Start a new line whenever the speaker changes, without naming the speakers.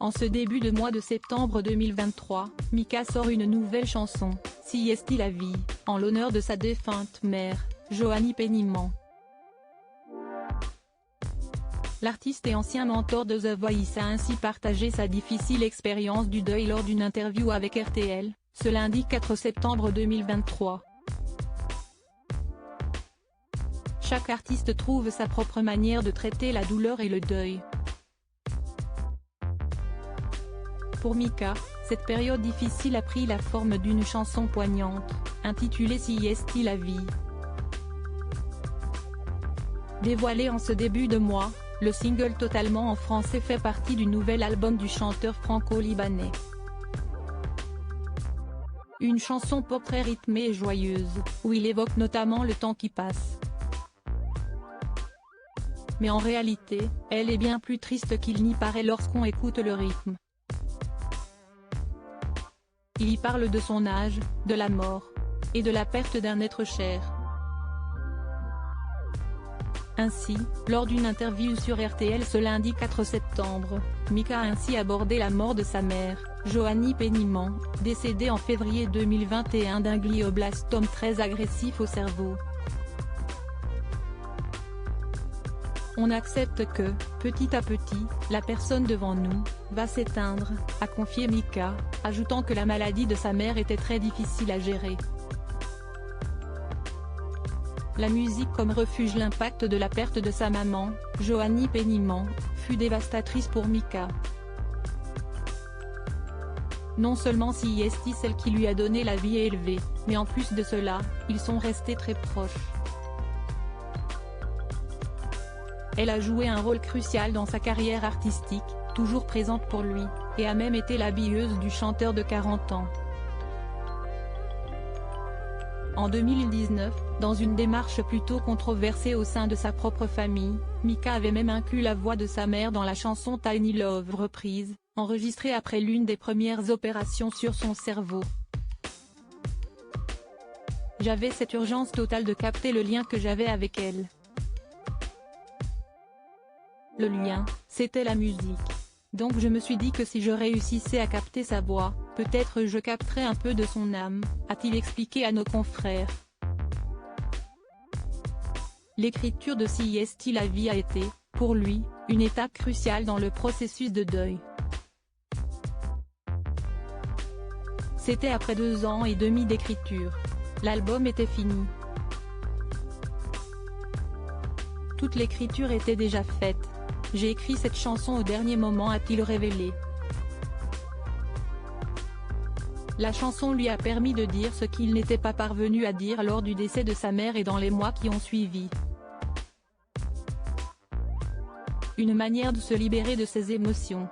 En ce début de mois de septembre 2023, Mika sort une nouvelle chanson, Si Esti la vie, en l'honneur de sa défunte mère, Joanie Péniman. L'artiste et ancien mentor de The Voice a ainsi partagé sa difficile expérience du deuil lors d'une interview avec RTL, ce lundi 4 septembre 2023. Chaque artiste trouve sa propre manière de traiter la douleur et le deuil. Pour Mika, cette période difficile a pris la forme d'une chanson poignante, intitulée Si Esti la vie. Dévoilé en ce début de mois, le single totalement en français fait partie du nouvel album du chanteur franco-libanais. Une chanson pop très rythmée et joyeuse, où il évoque notamment le temps qui passe. Mais en réalité, elle est bien plus triste qu'il n'y paraît lorsqu'on écoute le rythme. Il y parle de son âge, de la mort, et de la perte d'un être cher. Ainsi, lors d'une interview sur RTL ce lundi 4 septembre, Mika a ainsi abordé la mort de sa mère, Joanie Péniman, décédée en février 2021 d'un glioblastome très agressif au cerveau. On accepte que, petit à petit, la personne devant nous, va s'éteindre, a confié Mika, ajoutant que la maladie de sa mère était très difficile à gérer. La musique comme refuge. L'impact de la perte de sa maman, Joanie Péniman, fut dévastatrice pour Mika. Non seulement Si Esti, celle qui lui a donné la vie, est élevée, mais en plus de cela, ils sont restés très proches. Elle a joué un rôle crucial dans sa carrière artistique, toujours présente pour lui, et a même été l'habilleuse du chanteur de 40 ans. En 2019, dans une démarche plutôt controversée au sein de sa propre famille, Mika avait même inclus la voix de sa mère dans la chanson Tiny Love reprise, enregistrée après l'une des premières opérations sur son cerveau. J'avais cette urgence totale de capter le lien que j'avais avec elle. Le lien, c'était la musique. Donc je me suis dit que si je réussissais à capter sa voix, peut-être je capterais un peu de son âme, a-t-il expliqué à nos confrères. L'écriture de Si Esti la vie a été, pour lui, une étape cruciale dans le processus de deuil. C'était après 2 ans et demi d'écriture. L'album était fini. Toute l'écriture était déjà faite. J'ai écrit cette chanson au dernier moment, a-t-il révélé. La chanson lui a permis de dire ce qu'il n'était pas parvenu à dire lors du décès de sa mère et dans les mois qui ont suivi. Une manière de se libérer de ses émotions.